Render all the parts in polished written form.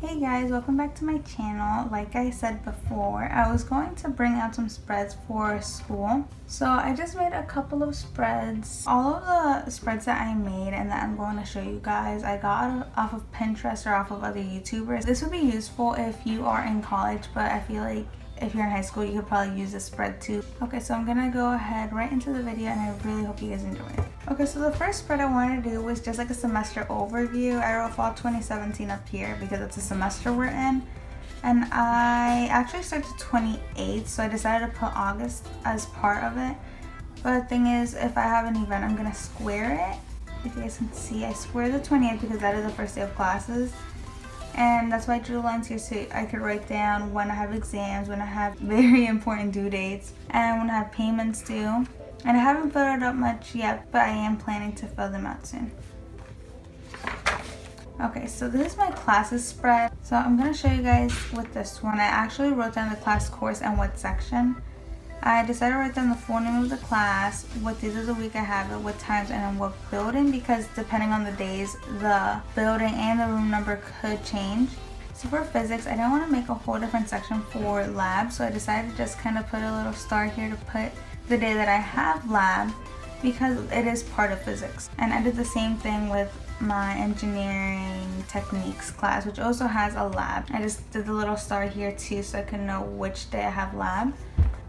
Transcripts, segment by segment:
Hey guys, welcome back to my channel. Like I said before, I was going to bring out some spreads for school. So I just made a couple of spreads. All of the spreads that I made and that I'm going to show you guys, I got off of Pinterest or off of other YouTubers. This would be useful if you are in college, but I feel like if you're in high school, you could probably use this spread too. Okay, so I'm gonna go ahead right into the video and I really hope you guys enjoy it. Okay, so the first spread I wanted to do was just like a semester overview. I wrote fall 2017 up here because it's a semester we're in. And I actually started 28th, so I decided to put August as part of it. But the thing is, if I have an event, I'm gonna square it. If you guys can see, I squared the 28th because that is the first day of classes. And that's why I drew lines here so I could write down when I have exams, when I have very important due dates, and when I have payments due. And I haven't filled it up much yet, but I am planning to fill them out soon. Okay, so this is my classes spread. So I'm going to show you guys with this one. I actually wrote down the class course and what section. I decided to write down the full name of the class, what days of the week I have it, what times, and in what building, because depending on the days, the building and the room number could change. So for physics, I didn't want to make a whole different section for lab, so I decided to just kind of put a little star here to put the day that I have lab, because it is part of physics. And I did the same thing with my engineering techniques class, which also has a lab. I just did the little star here too so I could know which day I have lab.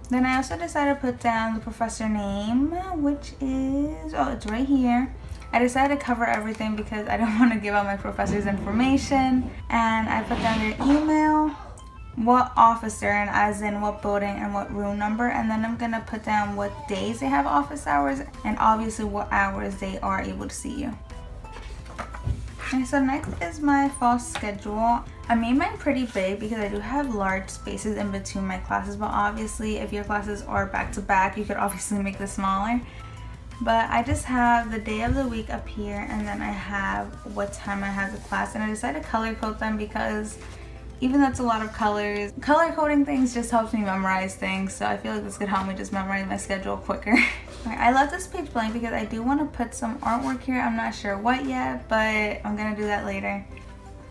Then I also decided to put down the professor name, which is, oh, it's right here. I decided to cover everything because I don't want to give out my professor's information. And I put down their email, what office they're in, as in what building and what room number. And then I'm going to put down what days they have office hours and obviously what hours they are able to see you. Okay, so next is my fall schedule. I made mine pretty big because I do have large spaces in between my classes, but obviously if your classes are back to back, you could obviously make this smaller. But I just have the day of the week up here, and then I have what time I have the class, and I decided to color code them because even though it's a lot of colors, color coding things just helps me memorize things, so I feel like this could help me just memorize my schedule quicker. Okay, I left this page blank because I do want to put some artwork here. I'm not sure what yet, but I'm gonna do that later.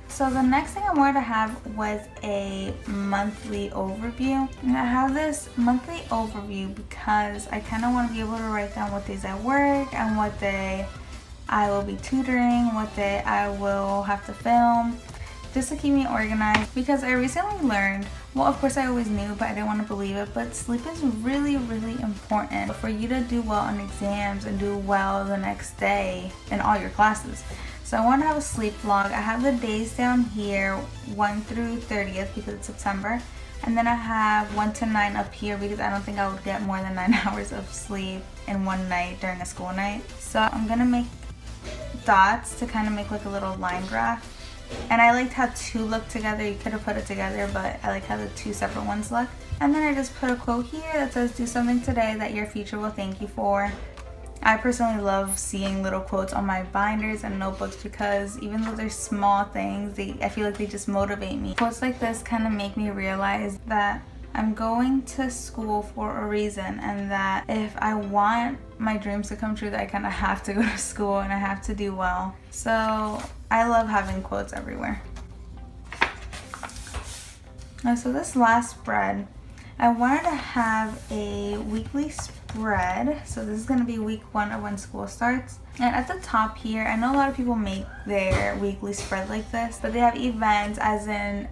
So the next thing I wanted to have was a monthly overview. And I have this monthly overview because I kind of want to be able to write down what days I work and what day I will be tutoring, what day I will have to film, just to keep me organized. Because I recently learned, well, of course I always knew, but I didn't want to believe it, but sleep is really, really important for you to do well on exams and do well the next day in all your classes. So I want to have a sleep log. I have the days down here, 1 through 30th because it's September. And then I have 1 to 9 up here because I don't think I would get more than 9 hours of sleep in one night during a school night. So I'm going to make dots to kind of make like a little line graph. And I liked how 2 look together. You could have put it together, but I like how the 2 separate ones look. And then I just put a quote here that says, do something today that your future will thank you for. I personally love seeing little quotes on my binders and notebooks because even though they're small things, I feel like they just motivate me. Quotes like this kind of make me realize that I'm going to school for a reason, and that if I want my dreams to come true, that I kind of have to go to school and I have to do well. So I love having quotes everywhere. So this last spread, I wanted to have a weekly spread. So this is going to be week 1 of when school starts. And at the top here, I know a lot of people make their weekly spread like this, but they have events as in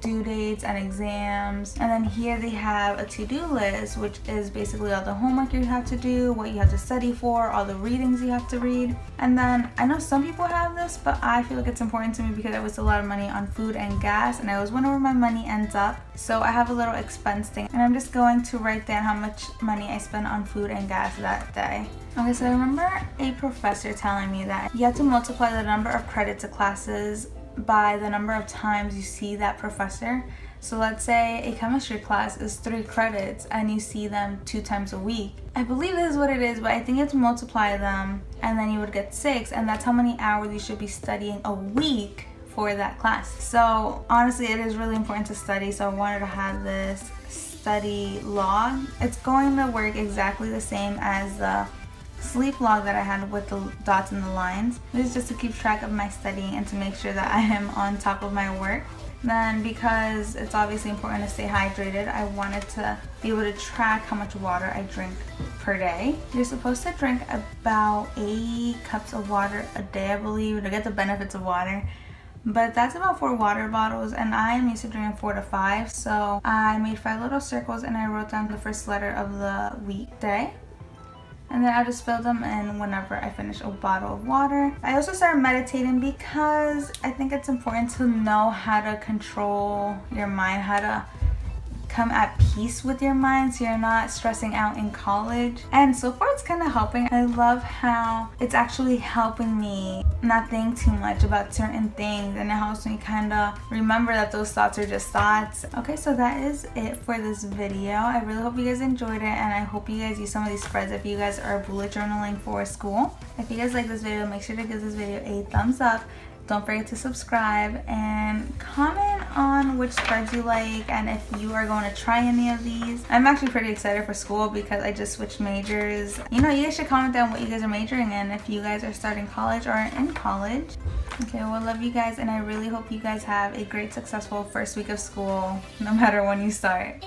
due dates and exams. And then here they have a to-do list, which is basically all the homework you have to do, what you have to study for, all the readings you have to read. And then I know some people have this, but I feel like it's important to me because I waste a lot of money on food and gas, and I always wonder where my money ends up. So I have a little expense thing, and I'm just going to write down how much money I spend on food and gas that day. Okay, so I remember a professor telling me that you have to multiply the number of credits of classes by the number of times you see that professor. So let's say a chemistry class is 3 credits and you see them 2 times a week. I believe this is what it is, but I think you have to multiply them and then you would get 6, and that's how many hours you should be studying a week for that class. So honestly, it is really important to study, so I wanted to have this study log. It's going to work exactly the same as the sleep log that I had with the dots and the lines. This is just to keep track of my studying and to make sure that I am on top of my work. Then because it's obviously important to stay hydrated, I wanted to be able to track how much water I drink per day. You're supposed to drink about 8 cups of water a day, I believe, to get the benefits of water. But that's about 4 water bottles, and I am used to drinking 4 to 5. So I made 5 little circles and I wrote down the first letter of the weekday. And then I just fill them in whenever I finish a bottle of water. I also started meditating because I think it's important to know how to control your mind, how to come at peace with your mind so you're not stressing out in college. And so far it's kind of helping. I love how it's actually helping me not think too much about certain things, and it helps me kind of remember that those thoughts are just thoughts. Okay, so that is it for this video. I really hope you guys enjoyed it, and I hope you guys use some of these spreads if you guys are bullet journaling for school. If you guys like this video, make sure to give this video a thumbs up. Don't forget to subscribe and comment on which spreads you like and if you are going to try any of these. I'm actually pretty excited for school because I just switched majors. You know, you guys should comment down what you guys are majoring in if you guys are starting college or in college. Okay, well, I love you guys, and I really hope you guys have a great, successful first week of school, no matter when you start.